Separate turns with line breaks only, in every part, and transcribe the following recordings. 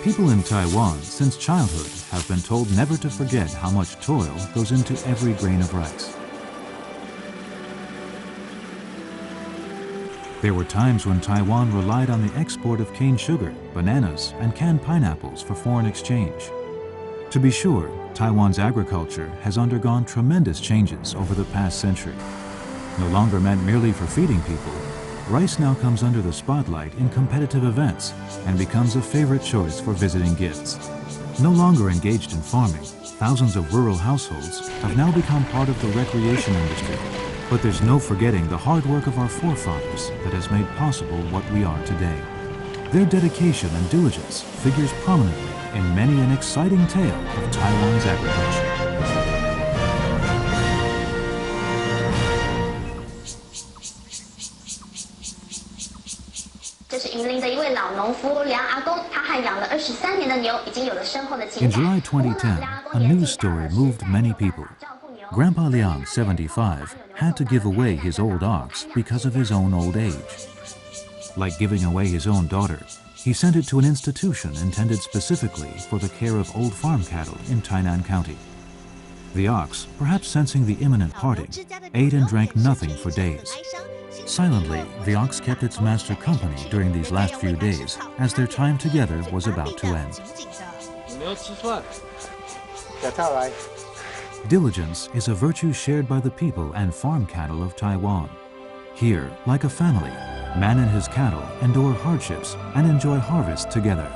People in Taiwan since childhood have been told never to forget how much toil goes into every grain of rice. There were times when Taiwan relied on the export of cane sugar, bananas, and canned pineapples for foreign exchange. To be sure, Taiwan's agriculture has undergone tremendous changes over the past century. No longer meant merely for feeding people, rice now comes under the spotlight in competitive events and becomes a favorite choice for visiting guests. No longer engaged in farming, thousands of rural households have now become part of the recreation industry. But there's no forgetting the hard work of our forefathers that has made possible what we are today. Their dedication and diligence figures prominently in many an exciting tale of Taiwan's agriculture.
这是云林的一位老农夫梁阿公，他和养了23年的牛，已经有了深厚的情
In
感。
July 2010, a news story moved many people. Grandpa Liang, 75, had to give away his old ox because of his own old age. Like giving away his own daughter, he sent it to an institution intended specifically for the care of old farm cattle in Tainan County. The ox, perhaps sensing the imminent parting, ate and drank nothing for days. Silently, the ox kept its master company during these last few days as their time together was about to end. Diligence is a virtue shared by the people and farm cattle of Taiwan. Here, like a family, man and his cattle endure hardships and enjoy harvest together.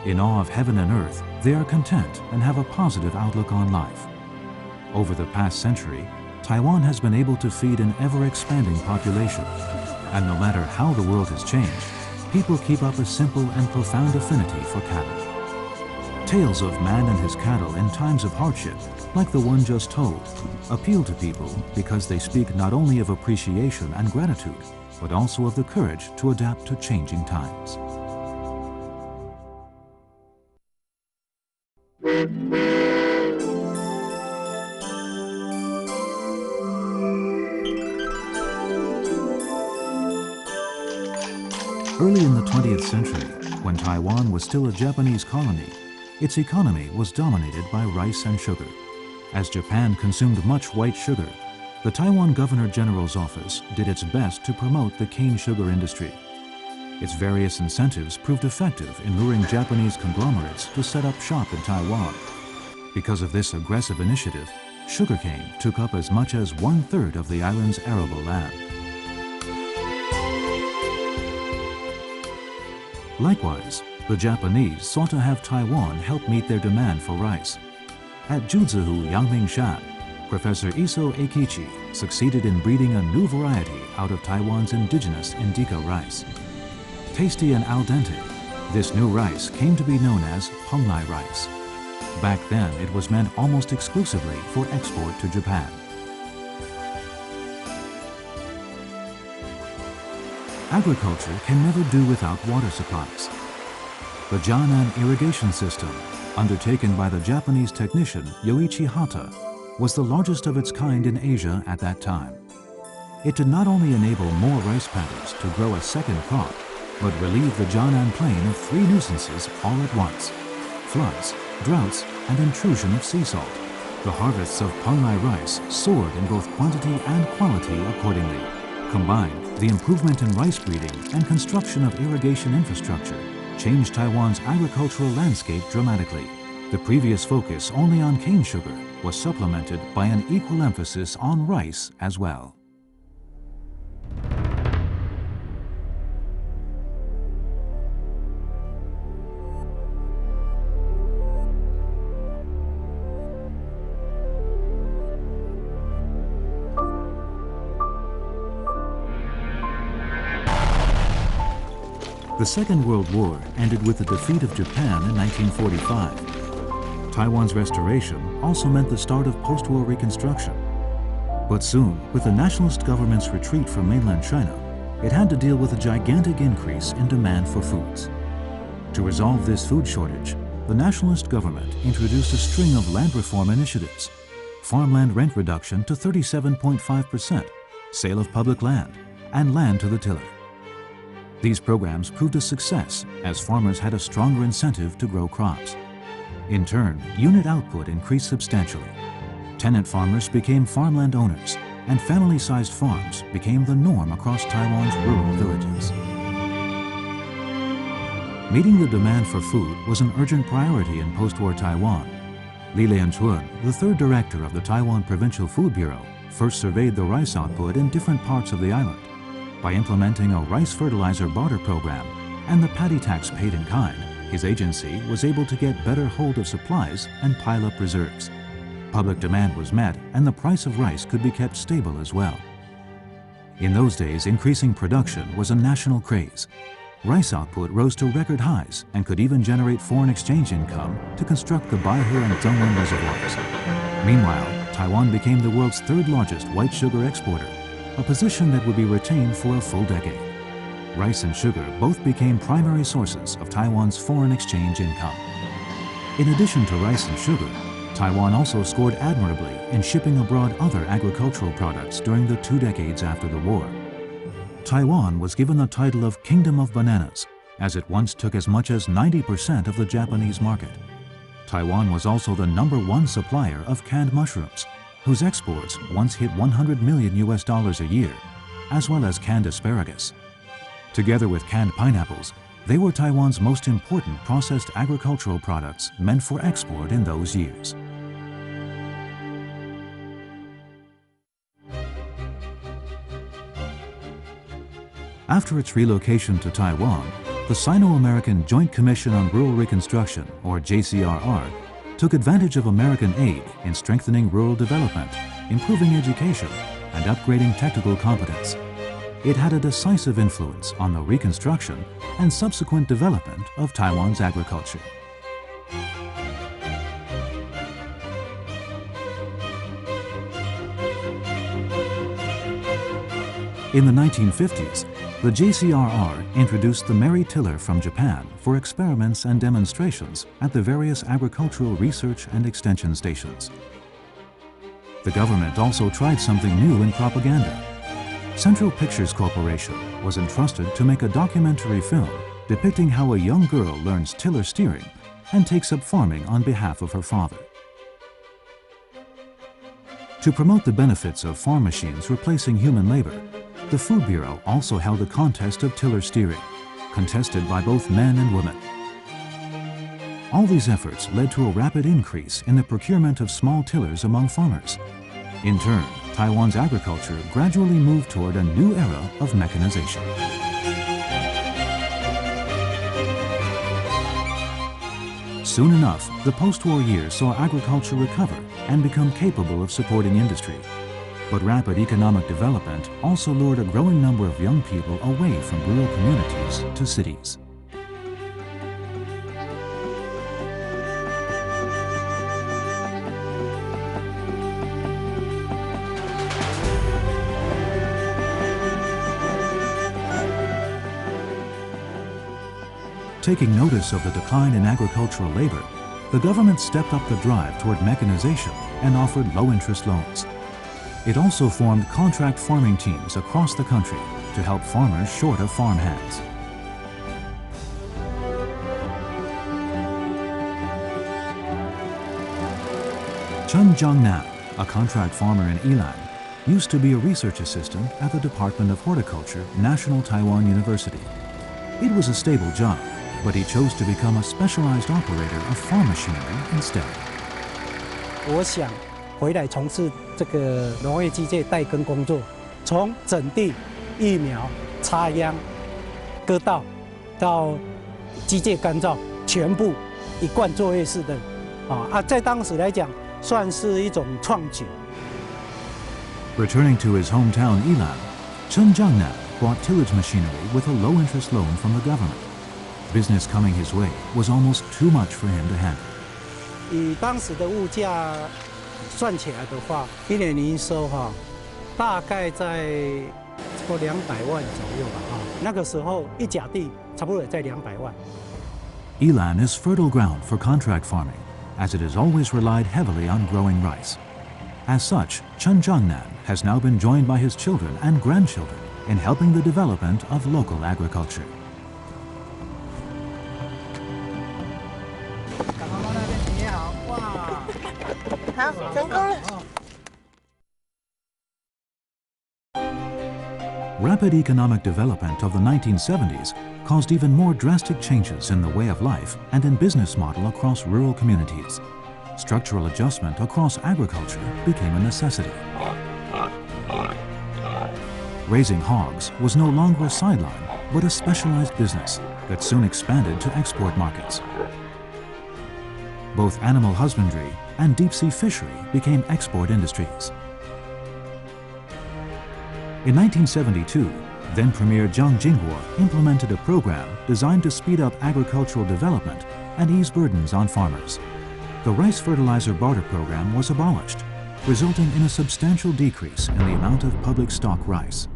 In awe of heaven and earth, they are content and have a positive outlook on life. Over the past century, Taiwan has been able to feed an ever-expanding population. And no matter how the world has changed, people keep up a simple and profound affinity for cattle. Tales of man and his cattle in times of hardship, like the one just told, appeal to people because they speak not only of appreciation and gratitude, but also of the courage to adapt to changing times. Early in the 20th century, when Taiwan was still a Japanese colony, its economy was dominated by rice and sugar. As Japan consumed much white sugar, the Taiwan Governor General's office did its best to promote the cane sugar industry. Its various incentives proved effective in luring Japanese conglomerates to set up shop in Taiwan. Because of this aggressive initiative, sugarcane took up as much as 1/3 of the island's arable land. Likewise, the Japanese sought to have Taiwan help meet their demand for rice. At Juzihu Yangmingshan, Professor Iso Eikichi succeeded in breeding a new variety out of Taiwan's indigenous indica rice. Tasty and al dente, this new rice came to be known as Penglai rice. Back then, it was meant almost exclusively for export to Japan. Agriculture can never do without water supplies. The Jianan irrigation system, undertaken by the Japanese technician Yoichi Hata, was the largest of its kind in Asia at that time. It did not only enable more rice paddies to grow a second crop, but relieved the Jianan plain of 3 nuisances all at once: floods, droughts, and intrusion of sea salt. The harvests of Penglai rice soared in both quantity and quality accordingly. Combined, the improvement in rice breeding and construction of irrigation infrastructure changed Taiwan's agricultural landscape dramatically. The previous focus only on cane sugar was supplemented by an equal emphasis on rice as well. The Second World War ended with the defeat of Japan in 1945. Taiwan's restoration also meant the start of post-war reconstruction. But soon, with the nationalist government's retreat from mainland China, it had to deal with a gigantic increase in demand for foods. To resolve this food shortage, the nationalist government introduced a string of land reform initiatives: farmland rent reduction to 37.5%, sale of public land, and land to the tiller. These programs proved a success as farmers had a stronger incentive to grow crops. In turn, unit output increased substantially. Tenant farmers became farmland owners, and family-sized farms became the norm across Taiwan's rural villages. Meeting the demand for food was an urgent priority in post-war Taiwan. Li Lianchun, the third director of the Taiwan Provincial Food Bureau, first surveyed the rice output in different parts of the island. By implementing a rice fertilizer barter program and the paddy tax paid in kind, his agency was able to get better hold of supplies and pile up reserves. Public demand was met and the price of rice could be kept stable as well. In those days, increasing production was a national craze. Rice output rose to record highs and could even generate foreign exchange income to construct the Baihe and Zhengwen reservoirs. Meanwhile, Taiwan became the world's third largest white sugar exporter, a position that would be retained for a full decade. Rice and sugar both became primary sources of Taiwan's foreign exchange income. In addition to rice and sugar, Taiwan also scored admirably in shipping abroad other agricultural products during the 2 decades after the war. Taiwan was given the title of Kingdom of Bananas, as it once took as much as 90% of the Japanese market. Taiwan was also the #1 supplier of canned mushrooms, whose exports once hit $100 million a year, as well as canned asparagus. Together with canned pineapples, they were Taiwan's most important processed agricultural products meant for export in those years. After its relocation to Taiwan, the Sino-American Joint Commission on Rural Reconstruction, or JCRR, took advantage of American aid in strengthening rural development, improving education, and upgrading technical competence. It had a decisive influence on the reconstruction and subsequent development of Taiwan's agriculture. In the 1950s, the JCRR introduced the Mary Tiller from Japan for experiments and demonstrations at the various agricultural research and extension stations. The government also tried something new in propaganda. Central Pictures Corporation was entrusted to make a documentary film depicting how a young girl learns tiller steering and takes up farming on behalf of her father. To promote the benefits of farm machines replacing human labor, the Food Bureau also held a contest of tiller steering, contested by both men and women. All these efforts led to a rapid increase in the procurement of small tillers among farmers. In turn, Taiwan's agriculture gradually moved toward a new era of mechanization. Soon enough, the post-war years saw agriculture recover and become capable of supporting industry. But rapid economic development also lured a growing number of young people away from rural communities to cities. Taking notice of the decline in agricultural labor, the government stepped up the drive toward mechanization and offered low-interest loans. It also formed contract farming teams across the country to help farmers short of farm hands. Chen Jiangnan, a contract farmer in Yilan, used to be a research assistant at the Department of Horticulture, National Taiwan University. It was a stable job, but he chose to become a specialized operator of farm machinery instead.
我想回来从事这个农业机械代耕工作，从整地、育苗、插秧、割稻到机械干燥，全部一贯作业式的，在当时来讲算是一种创举。
Returning to his hometown Yilan, Chen Jiangnan bought tillage machinery with a low-interest loan from the government. Business coming his way was almost too much for him to handle.
以当时的物价算起来的话，一年营收大概在差不多200万左右吧那个时候一甲地差不多也在200万。
Yilan is fertile ground for contract farming, as it has always relied heavily on growing rice. As such, Chen Jiangnan has now been joined by his children and grandchildren in helping the development of local agriculture. Rapid economic development of the 1970s caused even more drastic changes in the way of life and in business model across rural communities. Structural adjustment across agriculture became a necessity. Raising hogs was no longer a sideline, but a specialized business that soon expanded to export markets. Both animal husbandry and deep-sea fishery became export industries. In 1972, then Premier Jiang Jinghuo implemented a program designed to speed up agricultural development and ease burdens on farmers. The rice fertilizer barter program was abolished, resulting in a substantial decrease in the amount of public stock rice.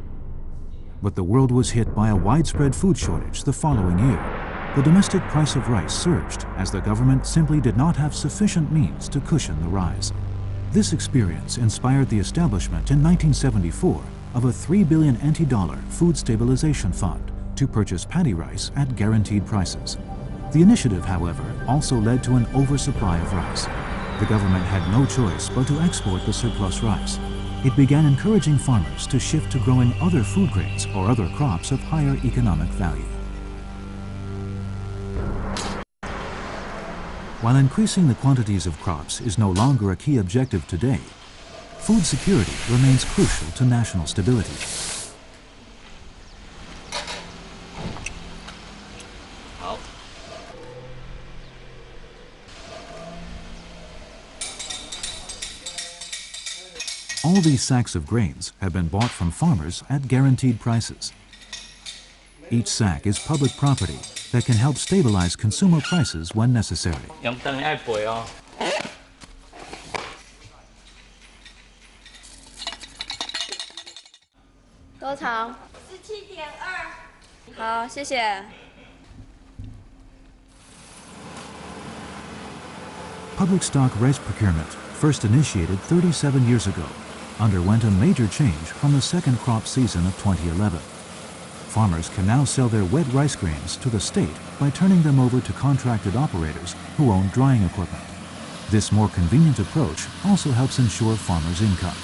But the world was hit by a widespread food shortage the following year. The domestic price of rice surged as the government simply did not have sufficient means to cushion the rise. This experience inspired the establishment in 1974 of a $3 billion NT food stabilization fund to purchase paddy rice at guaranteed prices. The initiative, however, also led to an oversupply of rice. The government had no choice but to export the surplus rice. It began encouraging farmers to shift to growing other food grains or other crops of higher economic value. While increasing the quantities of crops is no longer a key objective today, food security remains crucial to national stability. All these sacks of grains have been bought from farmers at guaranteed prices. Each sack is public property that can help stabilize consumer prices when necessary. Public stock rice procurement, first initiated 37 years ago, underwent a major change from the second crop season of 2011. Farmers can now sell their wet rice grains to the state by turning them over to contracted operators who own drying equipment. This more convenient approach also helps ensure farmers' income.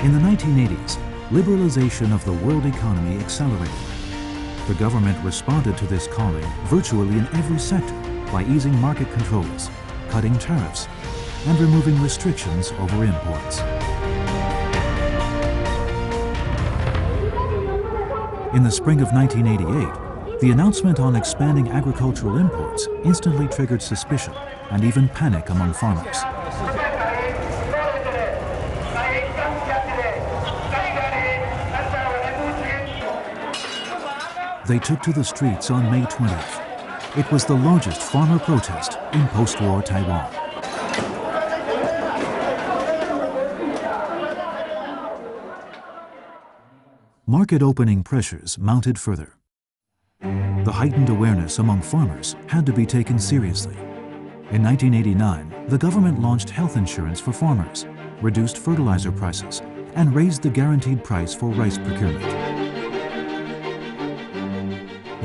In the 1980s, liberalization of the world economy accelerated. The government responded to this calling virtually in every sector by easing market controls, cutting tariffs, and removing restrictions over imports. In the spring of 1988, the announcement on expanding agricultural imports instantly triggered suspicion and even panic among farmers. They took to the streets on May 20th. It was the largest farmer protest in post-war Taiwan. Market opening pressures mounted further. The heightened awareness among farmers had to be taken seriously. In 1989, the government launched health insurance for farmers, reduced fertilizer prices, and raised the guaranteed price for rice procurement.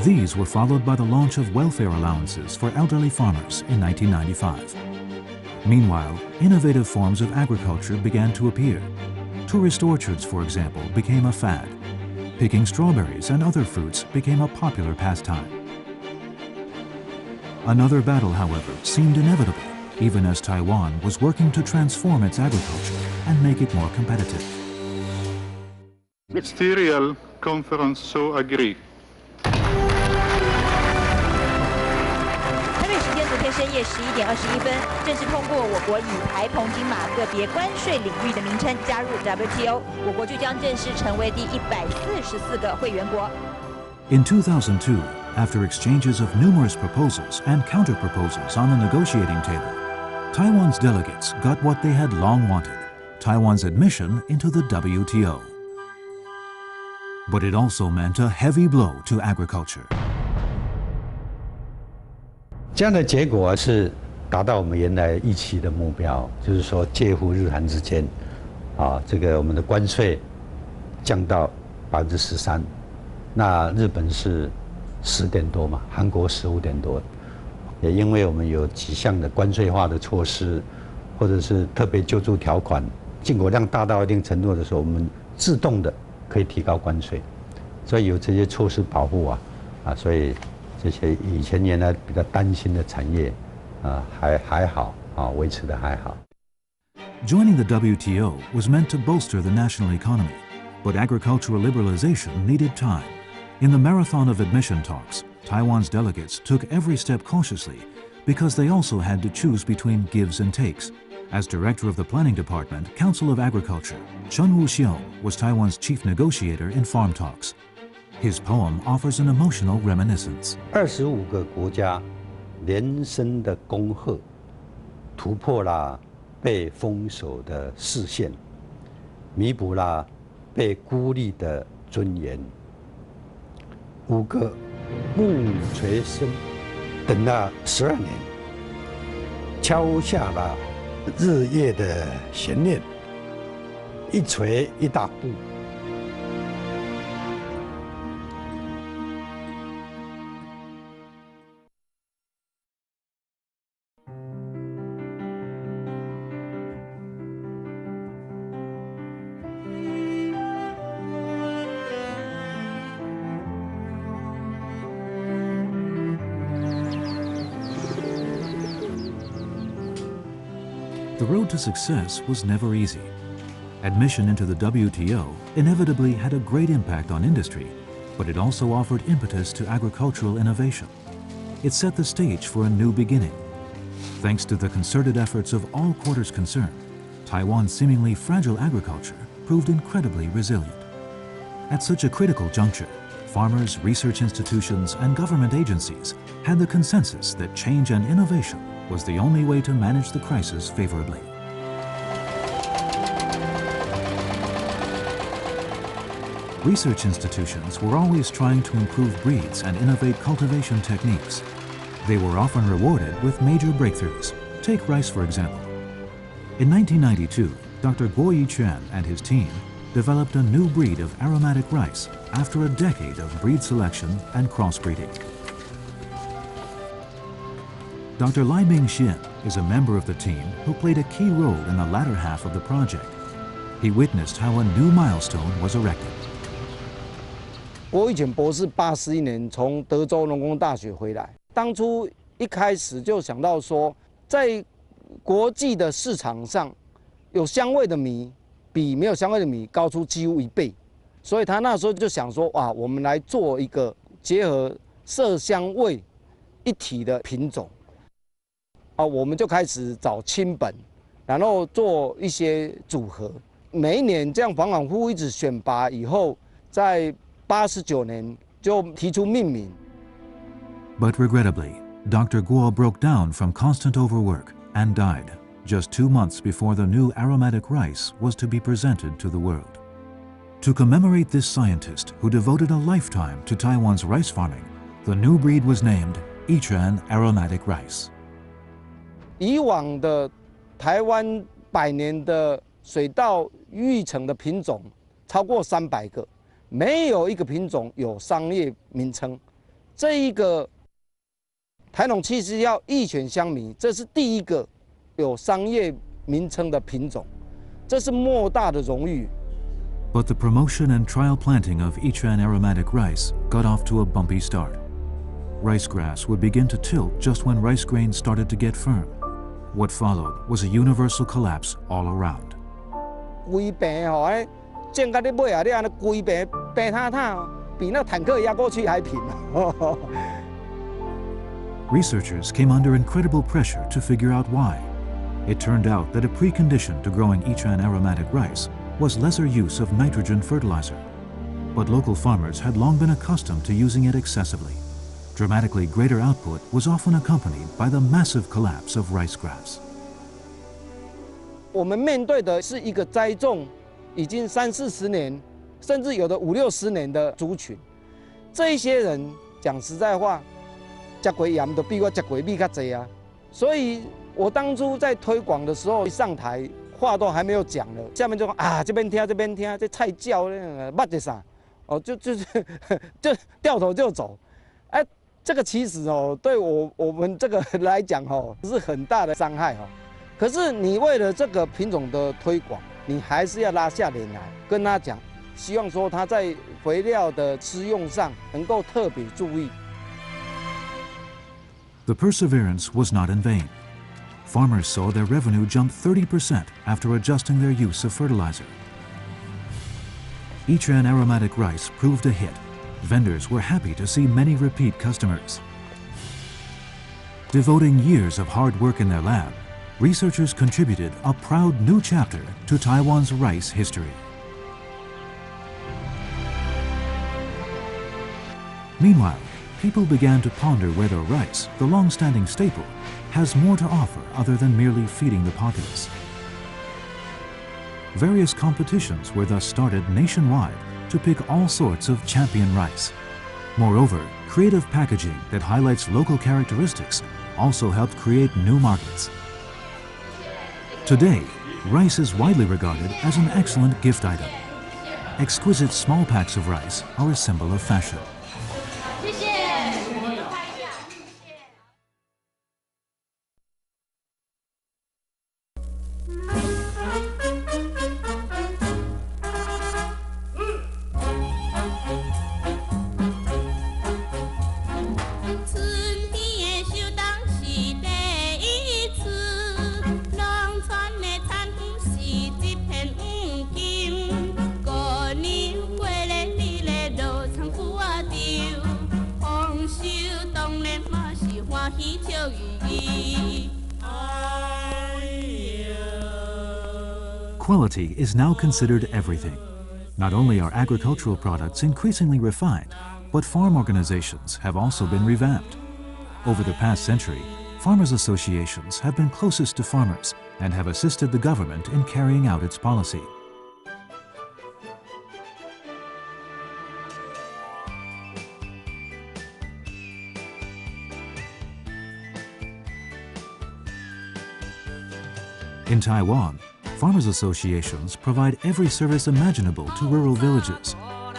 These were followed by the launch of welfare allowances for elderly farmers in 1995. Meanwhile, innovative forms of agriculture began to appear. Tourist orchards, for example, became a fad. Picking strawberries and other fruits became a popular pastime. Another battle, however, seemed inevitable, even as Taiwan was working to transform its agriculture and make it more competitive.
Ministerial conference so agree.
深夜11点21分，正式通过我国以台澎金马个别关税领域的名称加入 WTO， 我国就将正式成为第144个会员国。
In 2002, after exchanges of numerous proposals and counter-proposals on the negotiating table, Taiwan's delegates got what they had long wanted: Taiwan's admission into the WTO. But it also meant a heavy blow to agriculture.
这样的结果是达到我们原来预期的目标，就是说介乎日韩之间，这个我们的关税降到13%，那日本是10点多嘛，韩国15点多，也因为我们有几项的关税化的措施，或者是特别救助条款，进口量大到一定程度的时候，我们自动的可以提高关税，所以有这些措施保护所以这些以前原来比较担心的产业。还好维持得还好。
Joining the WTO was meant to bolster the national economy, but agricultural liberalization needed time. In the marathon of admission talks, Taiwan's delegates took every step cautiously because they also had to choose between gives and takes. As director of the planning department, Council of Agriculture, Chen Wuxiong was Taiwan's chief negotiator in farm talks. His poem offers an emotional reminiscence.
25个国家连声的恭贺，突破了被封锁的视线，弥补了被孤立的尊严。5个木锤声等了12年，敲下了日夜的悬念，一锤一大步。
The road to success was never easy. Admission into the WTO inevitably had a great impact on industry, but it also offered impetus to agricultural innovation. It set the stage for a new beginning. Thanks to the concerted efforts of all quarters concerned, Taiwan's seemingly fragile agriculture proved incredibly resilient. At such a critical juncture, farmers, research institutions, and government agencies had the consensus that change and innovation was the only way to manage the crisis favorably. Research institutions were always trying to improve breeds and innovate cultivation techniques. They were often rewarded with major breakthroughs. Take rice, for example. In 1992, Dr. Guo Yiquan and his team developed a new breed of aromatic rice after a decade of breed selection and crossbreeding. Dr. Lai Mingxian is a member of the team who played a key role in the latter half of the project. He witnessed how a new milestone was erected.
我以前博士81年从德州农工大学回来，当初一开始就想到说，在国际的市场上，有香味的米比没有香味的米高出几乎1倍，所以他那时候就想说，哇，我们来做一个结合色香味一体的品种。我们就开始找亲本，然后做一些组合。每一年这样反反复复一直选拔以后，在89年就提出命名。
But regrettably, Dr. Guo broke down from constant overwork and died just 2 months before the new aromatic rice was to be presented to the world. To commemorate this scientist who devoted a lifetime to Taiwan's rice farming, the new breed was named Yiquan Aromatic Rice.
以往的台湾100年的水稻育成的品种超过300个，没有一个品种有商业名称。这一个台农71益犬香米，这是第一个有商业名称的品种，这是莫大的荣誉。
But the promotion and trial planting of Yiquan aromatic rice got off to a bumpy start. Rice grass would begin to tilt just when rice grains started to get firm. What followed was a universal collapse all around.
规平吼，种到你尾啊，你安尼规平平塌塌，比那坦克压过去还平。
Researchers came under incredible pressure to figure out why. It turned out that a precondition to growing Yiquan aromatic rice was lesser use of nitrogen fertilizer. But local farmers had long been accustomed to using it excessively. Dramatically greater output was often accompanied by the massive collapse of rice grass.
我们面对的是一个栽种已经30-40年，甚至有的50-60年的族群。这一些人讲实在话，吃过盐都比我吃过米较多啊。所以我当初在推广的时候，一上台话都还没有讲了，下面就说啊这边听这边听，这菜叫那个骂的啥，哦就掉头就走，哎，这个其实哦对我们这个来讲哦是很大的伤害哦。可是你为了这个品种的推广，你还是要拉下脸来跟他讲，希望说他在肥料的施用上能够特别注意。
The perseverance was not in vain. Farmers saw their revenue jump 30% after adjusting their use of fertilizer. Ichiran aromatic rice proved a hit. Vendors were happy to see many repeat customers. Devoting years of hard work in their lab, researchers contributed a proud new chapter to Taiwan's rice history. Meanwhile, people began to ponder whether rice, the long-standing staple, has more to offer other than merely feeding the populace. Various competitions were thus started nationwide to pick all sorts of champion rice. Moreover, creative packaging that highlights local characteristics also helped create new markets. Today, rice is widely regarded as an excellent gift item. Exquisite small packs of rice are a symbol of fashion. Quality is now considered everything. Not only are agricultural products increasingly refined, but farm organizations have also been revamped. Over the past century, farmers' associations have been closest to farmers and have assisted the government in carrying out its policy. In Taiwan, farmers' associations provide every service imaginable to rural villages,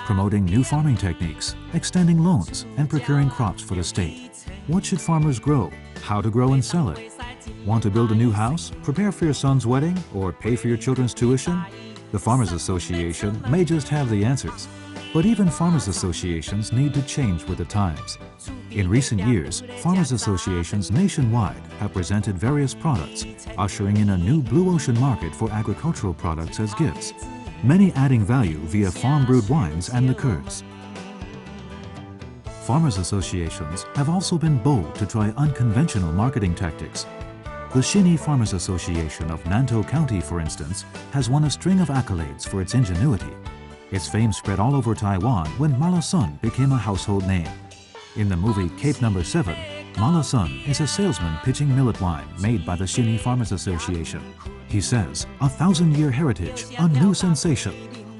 promoting new farming techniques, extending loans, and procuring crops for the state. What should farmers grow? How to grow and sell it? Want to build a new house, prepare for your son's wedding, or pay for your children's tuition? The Farmers Association may just have the answers. But even farmers' associations need to change with the times. In recent years, farmers' associations nationwide have presented various products, ushering in a new blue ocean market for agricultural products as gifts, many adding value via farm-brewed wines and liqueurs. Farmers' associations have also been bold to try unconventional marketing tactics. The Xinyi Farmers Association of Nantou County, for instance, has won a string of accolades for its ingenuity. Its fame spread all over Taiwan when Malasun became a household name. In the movie Cape No. 7, Malasun is a salesman pitching millet wine made by the Xinyi Farmers Association. He says, "A 1,000-year heritage, a new sensation,"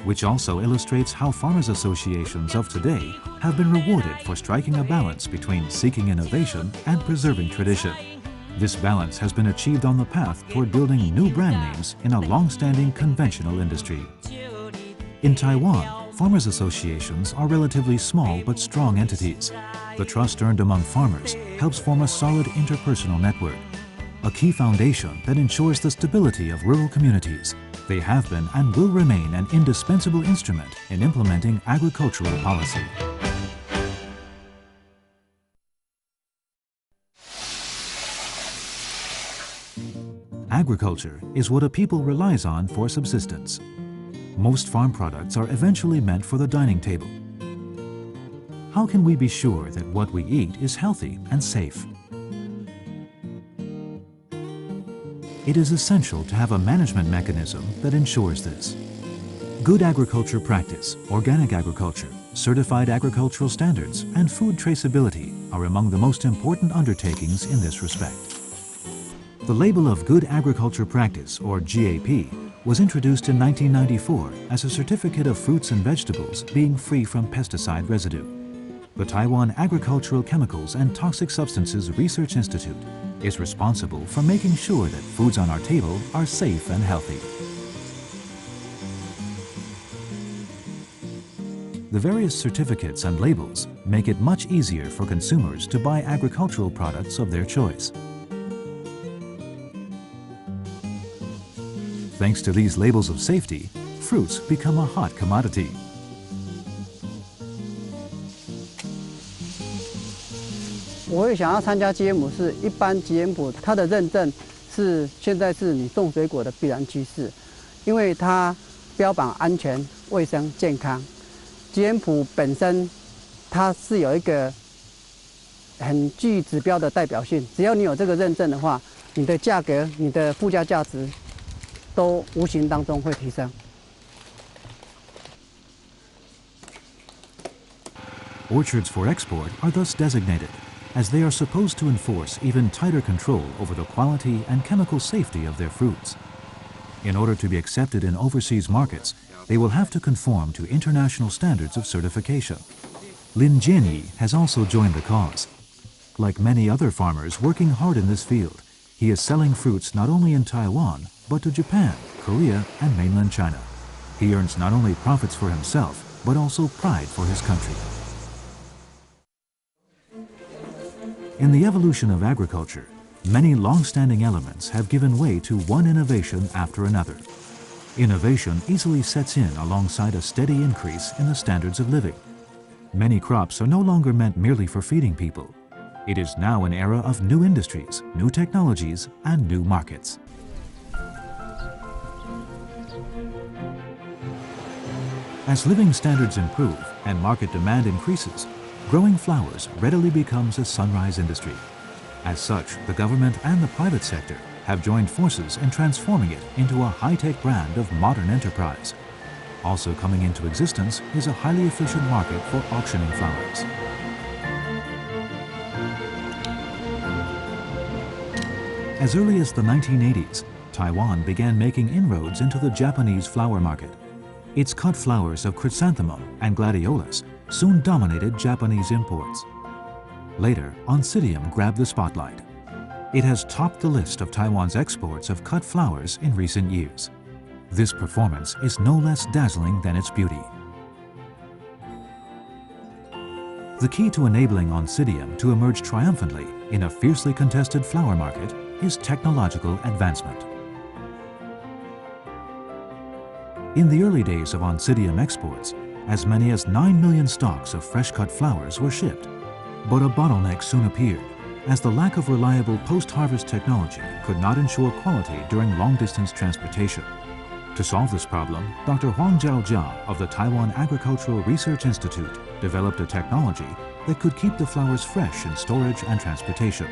which also illustrates how farmers' associations of today have been rewarded for striking a balance between seeking innovation and preserving tradition. This balance has been achieved on the path toward building new brand names in a long-standing conventional industry. In Taiwan, farmers' associations are relatively small but strong entities. The trust earned among farmers helps form a solid interpersonal network, a key foundation that ensures the stability of rural communities. They have been and will remain an indispensable instrument in implementing agricultural policy. Agriculture is what a people relies on for subsistence. Most farm products are eventually meant for the dining table. How can we be sure that what we eat is healthy and safe? It is essential to have a management mechanism that ensures this. Good agriculture practice, organic agriculture, certified agricultural standards, and food traceability are among the most important undertakings in this respect. The label of Good Agriculture Practice, or GAP, was introduced in 1994 as a certificate of fruits and vegetables being free from pesticide residue. The Taiwan Agricultural Chemicals and Toxic Substances Research Institute is responsible for making sure that foods on our table are safe and healthy. The various certificates and labels make it much easier for consumers to buy agricultural products of their choice. Thanks to these labels of safety, fruits become a hot commodity.
我会想要参加GM是一般GM它的认证是现在是你种水果的必然趋势，因为它标榜安全、卫生、健康。GM本身它是有一个很具指标的代表性，只要你有这个认证的话，你的价格、你的附加价值都无形当中会提升。
Orchards for export are thus designated, as they are supposed to enforce even tighter control over the quality and chemical safety of their fruits. In order to be accepted in overseas markets, they will have to conform to international standards of certification. Lin Jianyi has also joined the cause. Like many other farmers working hard in this field, he is selling fruits not only in Taiwan, but to Japan, Korea, and mainland China. He earns not only profits for himself, but also pride for his country. In the evolution of agriculture, many long-standing elements have given way to one innovation after another. Innovation easily sets in alongside a steady increase in the standards of living. Many crops are no longer meant merely for feeding people. It is now an era of new industries, new technologies, and new markets. As living standards improve and market demand increases, growing flowers readily becomes a sunrise industry. As such, the government and the private sector have joined forces in transforming it into a high-tech brand of modern enterprise. Also coming into existence is a highly efficient market for auctioning flowers. As early as the 1980s, Taiwan began making inroads into the Japanese flower market. Its cut flowers of chrysanthemum and gladiolus soon dominated Japanese imports. Later, oncidium grabbed the spotlight. It has topped the list of Taiwan's exports of cut flowers in recent years. This performance is no less dazzling than its beauty. The key to enabling oncidium to emerge triumphantly in a fiercely contested flower market is technological advancement. In the early days of oncidium exports, as many as 9 million stalks of fresh-cut flowers were shipped. But a bottleneck soon appeared, as the lack of reliable post-harvest technology could not ensure quality during long-distance transportation. To solve this problem, Dr. Huang Jiaojia of the Taiwan Agricultural Research Institute developed a technology that could keep the flowers fresh in storage and transportation.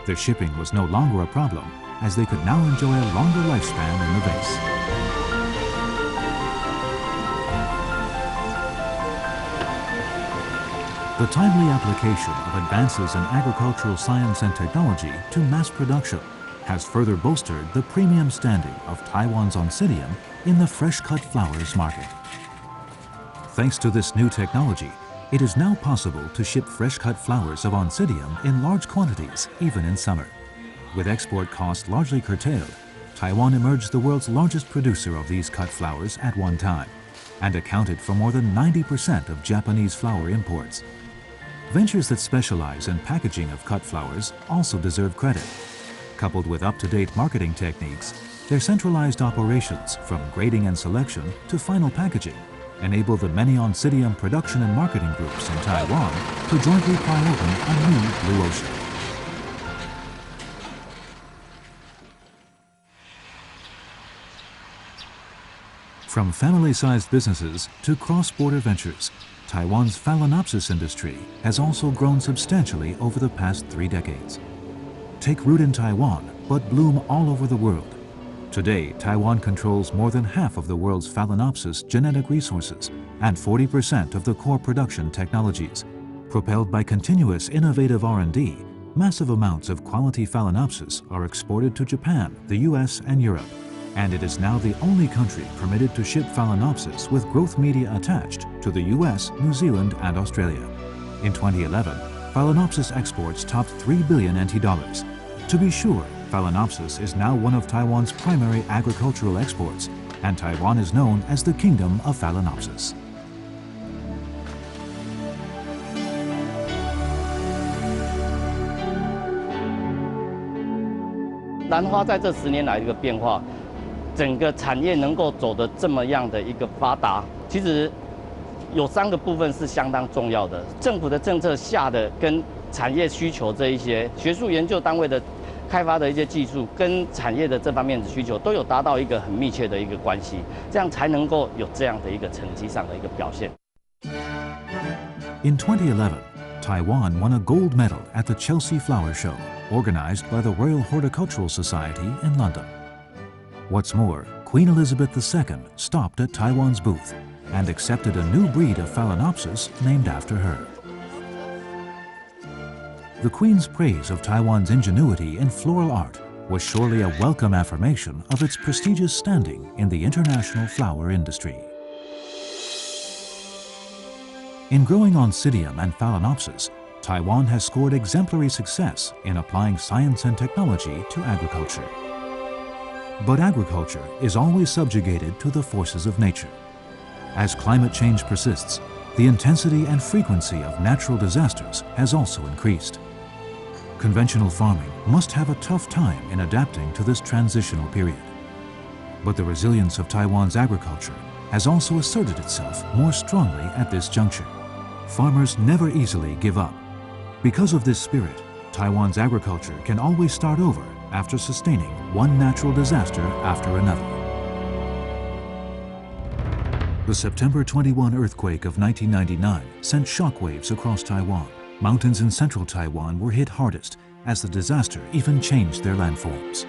Their shipping was no longer a problem, as they could now enjoy a longer lifespan in the vase. The timely application of advances in agricultural science and technology to mass production has further bolstered the premium standing of Taiwan's oncidium in the fresh-cut flowers market. Thanks to this new technology, it is now possible to ship fresh-cut flowers of oncidium in large quantities, even in summer. With export costs largely curtailed, Taiwan emerged the world's largest producer of these cut flowers at one time, and accounted for more than 90% of Japanese flower imports. Ventures that specialize in packaging of cut flowers also deserve credit. Coupled with up-to-date marketing techniques, their centralized operations, from grading and selection to final packaging, enable the many oncidium production and marketing groups in Taiwan to jointly pry open a new blue ocean. From family-sized businesses to cross-border ventures, Taiwan's Phalaenopsis industry has also grown substantially over the past 3 decades. Take root in Taiwan, but bloom all over the world. Today, Taiwan controls more than half of the world's Phalaenopsis genetic resources and 40% of the core production technologies. Propelled by continuous innovative R&D, massive amounts of quality Phalaenopsis are exported to Japan, the US, and Europe. And it is now the only country permitted to ship Phalaenopsis with growth media attached to the US, New Zealand, and Australia. In 2011, Phalaenopsis exports topped 3 billion NT dollars. To be sure, Phalaenopsis is now one of Taiwan's primary agricultural exports, and Taiwan is known as the Kingdom of Phalaenopsis.
兰花在这10年来的一个变化，整个产业能够走得这么样的一个发达，其实有3个部分是相当重要的。政府的政策下的跟产业需求这一些，学术研究单位的开发的一些技术，跟产业的这方面的需求都有达到一个很密切的一个关系，这样才能够有这样的一个成绩上的一个表现。
In 2011, Taiwan won a gold medal at the Chelsea Flower Show, organized by the Royal Horticultural Society in London. What's more, Queen Elizabeth II stopped at Taiwan's booth and accepted a new breed of Phalaenopsis named after her. The Queen's praise of Taiwan's ingenuity in floral art was surely a welcome affirmation of its prestigious standing in the international flower industry. In growing Oncidium and Phalaenopsis, Taiwan has scored exemplary success in applying science and technology to agriculture. But agriculture is always subjugated to the forces of nature. As climate change persists, the intensity and frequency of natural disasters has also increased. Conventional farming must have a tough time in adapting to this transitional period. But the resilience of Taiwan's agriculture has also asserted itself more strongly at this juncture. Farmers never easily give up. Because of this spirit, Taiwan's agriculture can always start over after sustaining one natural disaster after another. The September 21 earthquake of 1999 sent shockwaves across Taiwan. Mountains in central Taiwan were hit hardest, as the disaster even changed their landforms.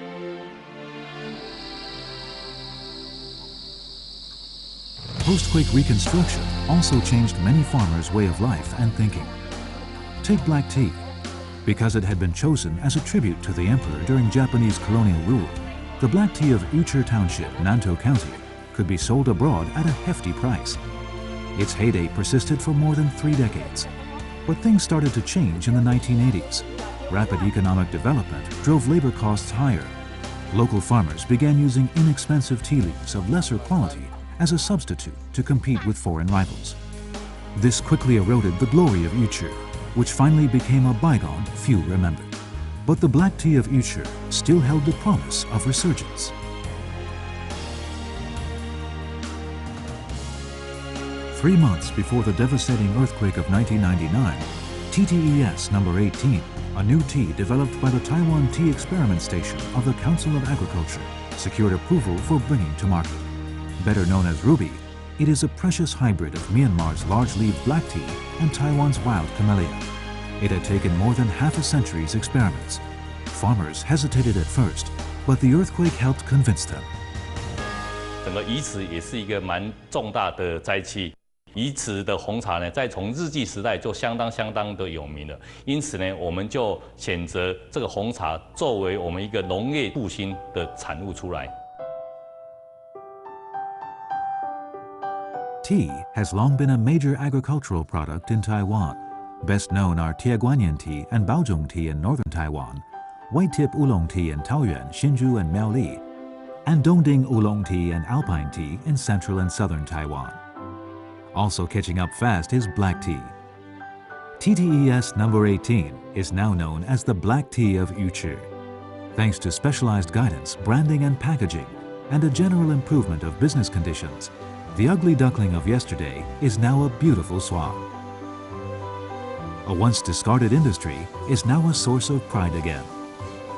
Post-quake reconstruction also changed many farmers' way of life and thinking. Take black tea. Because it had been chosen as a tribute to the emperor during Japanese colonial rule, the black tea of Uchi Township, Nantou County, could be sold abroad at a hefty price. Its heyday persisted for more than 3 decades. But things started to change in the 1980s. Rapid economic development drove labor costs higher. Local farmers began using inexpensive tea leaves of lesser quality as a substitute to compete with foreign rivals. This quickly eroded the glory of Uchi, which finally became a bygone few remembered. But the black tea of Uchi still held the promise of resurgence. Three months before the devastating earthquake of 1999, TTES number 18, a new tea developed by the Taiwan Tea Experiment Station of the Council of Agriculture, secured approval for bringing to market. Better known as Ruby, it is a precious hybrid of Myanmar's large-leaved black tea and Taiwan's wild camellia. It had taken more than half a century's experiments. Farmers hesitated at first, but the earthquake helped convince them.
整个遗址也是一个蛮重大的灾区。遗址的红茶呢，在从日据时代就相当的有名了。因此呢，我们就选择这个红茶作为我们一个农业复兴的产物出来。
Tea has long been a major agricultural product in Taiwan. Best known are Tieguanyan tea and Baozhong tea in northern Taiwan, White-tip oolong tea in Taoyuan, Hsinchu, and Miaoli, and Dongding oolong tea and alpine tea in central and southern Taiwan. Also catching up fast is black tea. TTES number 18 is now known as the Black Tea of Uchi. Thanks to specialized guidance, branding and packaging, and a general improvement of business conditions, the ugly duckling of yesterday is now a beautiful swan. A once discarded industry is now a source of pride again.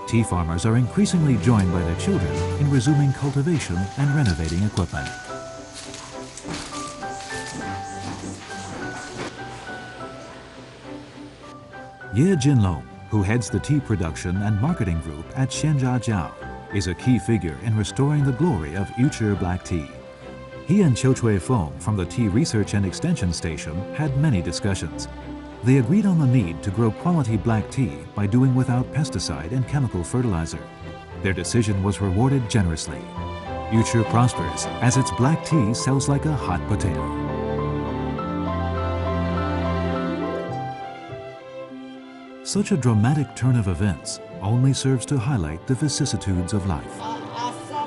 Tea farmers are increasingly joined by their children in resuming cultivation and renovating equipment. Ye Jinlong, who heads the tea production and marketing group at Xianjiajiao, is a key figure in restoring the glory of Uchi black tea. He and Qiu Chui Feng from the Tea Research and Extension Station had many discussions. They agreed on the need to grow quality black tea by doing without pesticide and chemical fertilizer. Their decision was rewarded generously. Uchi prospers as its black tea sells like a hot potato. Such a dramatic turn of events only serves to highlight the vicissitudes of life.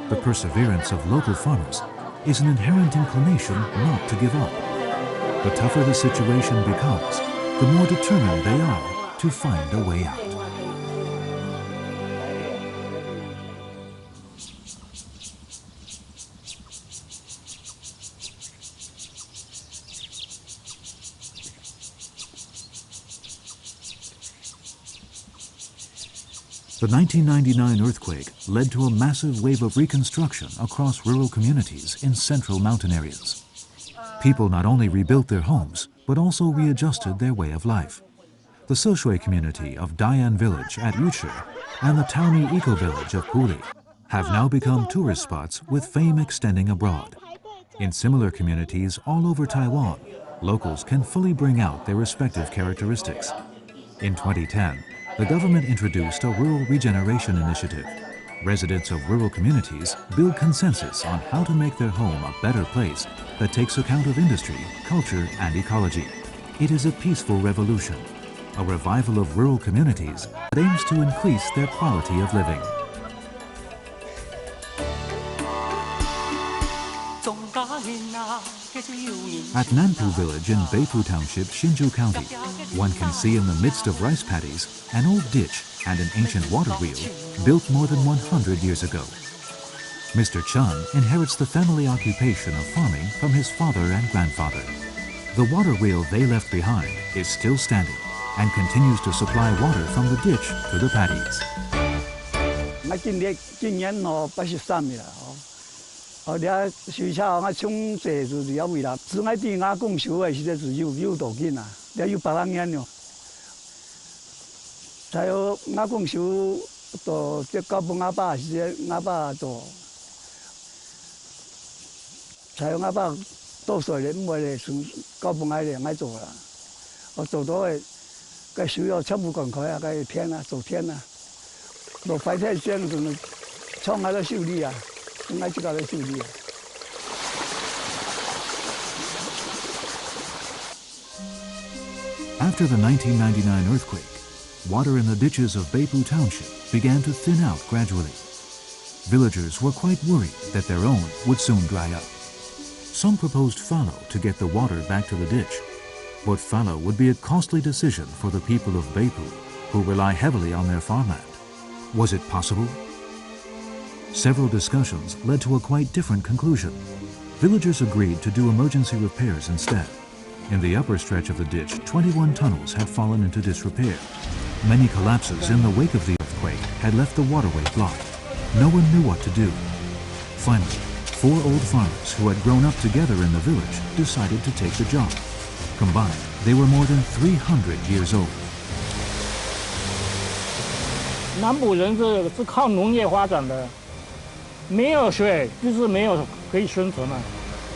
The perseverance of local farmers is an inherent inclination not to give up. The tougher the situation becomes, the more determined they are to find a way out. The 1999 earthquake led to a massive wave of reconstruction across rural communities in central mountain areas. People not only rebuilt their homes, but also readjusted their way of life. The Soshwe community of Dayan village at Yuchur and the towny eco-village of Puli have now become tourist spots with fame extending abroad. In similar communities all over Taiwan, locals can fully bring out their respective characteristics. In 2010, the government introduced a rural regeneration initiative. Residents of rural communities build consensus on how to make their home a better place that takes account of industry, culture, and ecology. It is a peaceful revolution, a revival of rural communities that aims to increase their quality of living. At Nanpu Village in Beifu Township, Hsinchu County, one can see in the midst of rice paddies an old ditch and an ancient water wheel built more than 100 years ago. Mr. Chun inherits the family occupation of farming from his father and grandfather. The water wheel they left behind is still standing and continues to supply water from the ditch to the paddies.
了，水草啊，冲济就是了未啦。自我哋阿公小嘅时阵是有道紧啊，了有8年了。才有阿公小到即到本阿爸时阵，阿爸做，才有阿爸多岁咧，唔会咧从到本阿咧爱做啦。我做到嘅，个需要全部公开啊，个天啊，做天啊，落白天先就创下个修理啊。
After the 1999 earthquake, water in the ditches of Beifu Township began to thin out gradually. Villagers were quite worried that their own would soon dry up. Some proposed fallow to get the water back to the ditch, but fallow would be a costly decision for the people of Beifu, who rely heavily on their farmland. Was it possible? Several discussions led to a quite different conclusion. Villagers agreed to do emergency repairs instead. In the upper stretch of the ditch, 21 tunnels had fallen into disrepair. Many collapses in the wake of the earthquake had left the waterway blocked. No one knew what to do. Finally, 4 old farmers who had grown up together in the village decided to take the job. Combined, they were more than 300 years old.
南部人是靠农业发展的。 没有水，就是没有可以生存了。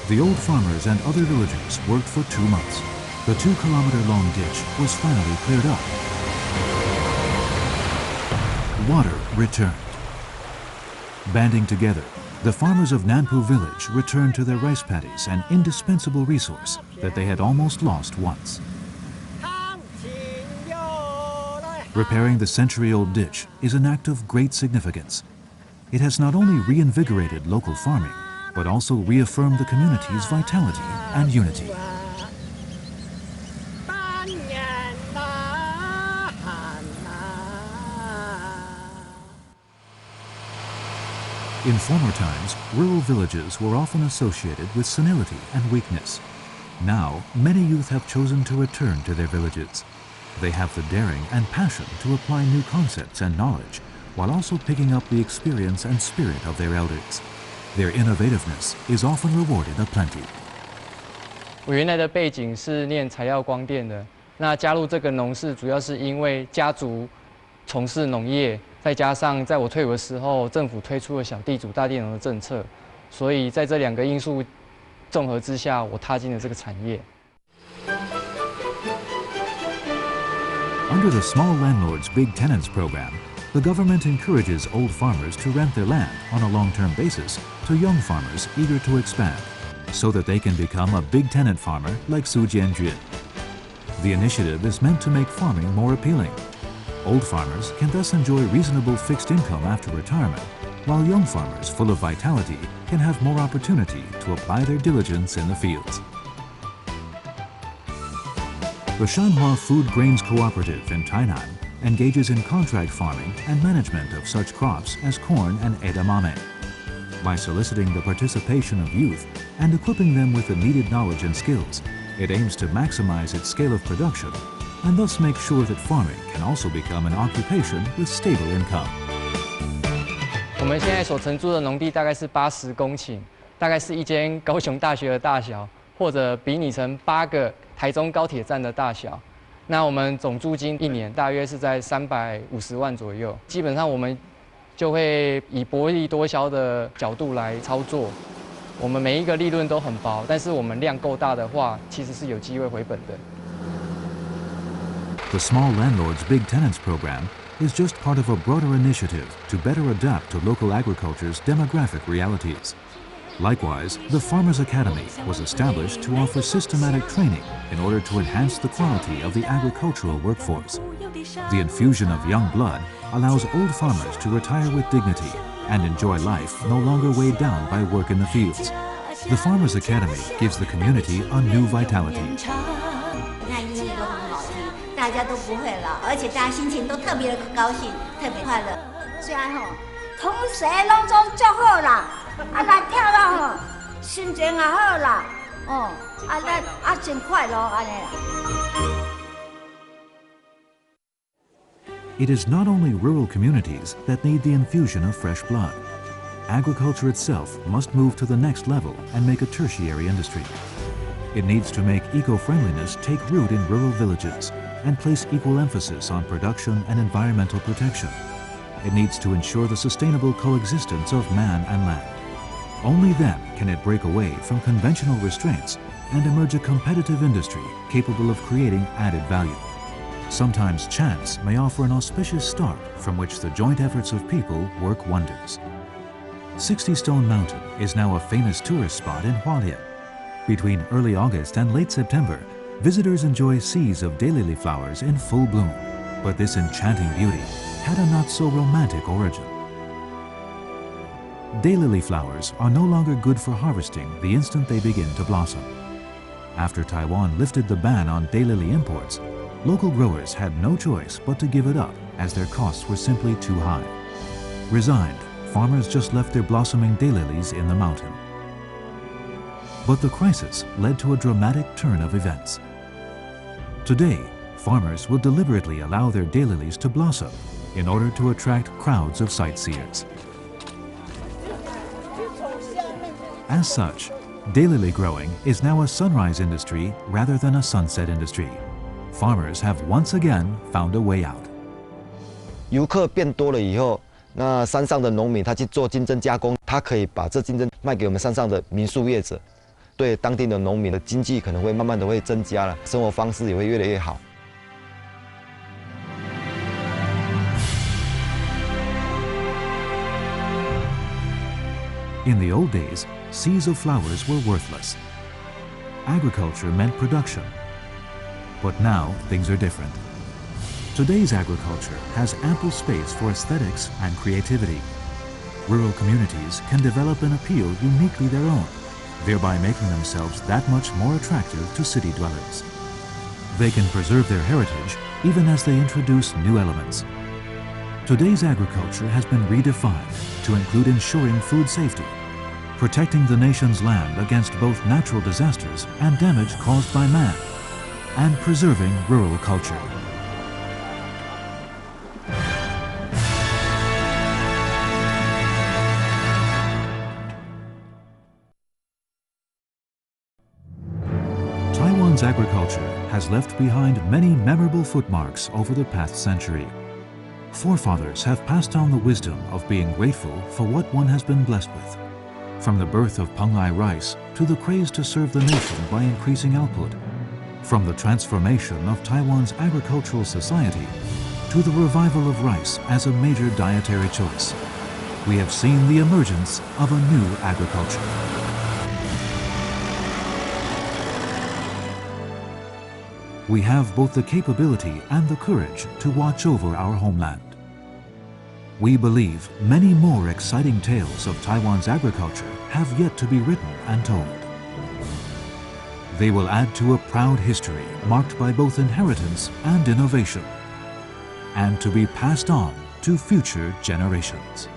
The old farmers and other villagers worked for 2 months. The 2-kilometer-long ditch was finally cleared up. Water returned. Banding together, the farmers of Nanpu village returned to their rice paddies, an indispensable resource that they had almost lost once. Repairing the century-old ditch is an act of great significance. It has not only reinvigorated local farming, but also reaffirmed the community's vitality and unity. In former times, rural villages were often associated with senility and weakness. Now, many youth have chosen to return to their villages. They have the daring and passion to apply new concepts and knowledge, while also picking up the experience and spirit of their elders. Their innovativeness is often rewarded aplenty.
我原来的背景是念材料光电的，那加入这个农事主要是因为家族从事农业，再加上在我退伍的时候，政府推出了小地主大地农的政策，所以在这2个因素综合之下，我踏进了这个产业。
Under the Small Landlords Big Tenants program, the government encourages old farmers to rent their land on a long-term basis to young farmers eager to expand, so that they can become a big tenant farmer like Su Jianjun. The initiative is meant to make farming more appealing. Old farmers can thus enjoy reasonable fixed income after retirement, while young farmers full of vitality can have more opportunity to apply their diligence in the fields. The Shanhua Food Grains Cooperative in Tainan engages in contract farming and management of such crops as corn and edamame. By soliciting the participation of youth and equipping them with the needed knowledge and skills, it aims to maximize its scale of production and thus make sure that farming can also become an occupation with stable income.
我们现在所承租的农地大概是80公顷，大概是一间高雄大学的大小，或者比拟成8个台中高铁站的大小。那我们总租金1年大约是在350万左右。基本上我们就会以薄利多销的角度来操作。我们每一个利润都很薄，但是我们量够大的话，其实是有机会回本的。
The Small Landlords Big Tenants program is just part of a broader initiative to better adapt to local agriculture's demographic realities. Likewise, the Farmers Academy was established to offer systematic training in order to enhance the quality of the agricultural workforce. The infusion of young blood allows old farmers to retire with dignity and enjoy life no longer weighed down by work in the fields. The Farmers Academy gives the community a new vitality.
大家都不会老，而且大家心情都特别高兴，特别快乐。虽然吼，同学拢总足好啦，啊咱跳到吼，心情也好啦，哦，啊咱真快乐安尼啦。
It is not only rural communities that need the infusion of fresh blood. Agriculture itself must move to the next level and make a tertiary industry. It needs to make eco-friendliness take root in rural villages and place equal emphasis on production and environmental protection. It needs to ensure the sustainable coexistence of man and land. Only then can it break away from conventional restraints and emerge a competitive industry capable of creating added value. Sometimes chance may offer an auspicious start from which the joint efforts of people work wonders. 60 Stone Mountain is now a famous tourist spot in Hualien. Between early August and late September, visitors enjoy seas of daylily flowers in full bloom. But this enchanting beauty had a not-so-romantic origin. Daylily flowers are no longer good for harvesting the instant they begin to blossom. After Taiwan lifted the ban on daylily imports, local growers had no choice but to give it up as their costs were simply too high. Resigned, farmers just left their blossoming daylilies in the mountain. But the crisis led to a dramatic turn of events. Today, farmers will deliberately allow their daylilies to blossom in order to attract crowds of sightseers. As such, daylily growing is now a sunrise industry rather than a sunset industry. Farmers have once again found a way out.
游客变多了以后，那山上的农民他去做金针加工，他可以把这金针卖给我们山上的民宿业者，对当地的农民的经济可能会慢慢的会增加了，生活方式也会越来越好。
In the old days, seas of flowers were worthless. Agriculture meant production. But now, things are different. Today's agriculture has ample space for aesthetics and creativity. Rural communities can develop an appeal uniquely their own, thereby making themselves that much more attractive to city dwellers. They can preserve their heritage even as they introduce new elements. Today's agriculture has been redefined to include ensuring food safety, protecting the nation's land against both natural disasters and damage caused by man, and preserving rural culture. Taiwan's agriculture has left behind many memorable footmarks over the past century. Forefathers have passed on the wisdom of being grateful for what one has been blessed with. From the birth of Penglai rice to the craze to serve the nation by increasing output, from the transformation of Taiwan's agricultural society to the revival of rice as a major dietary choice, we have seen the emergence of a new agriculture. we have both the capability and the courage to watch over our homeland. We believe many more exciting tales of Taiwan's agriculture have yet to be written and told. They will add to a proud history marked by both inheritance and innovation, and to be passed on to future generations.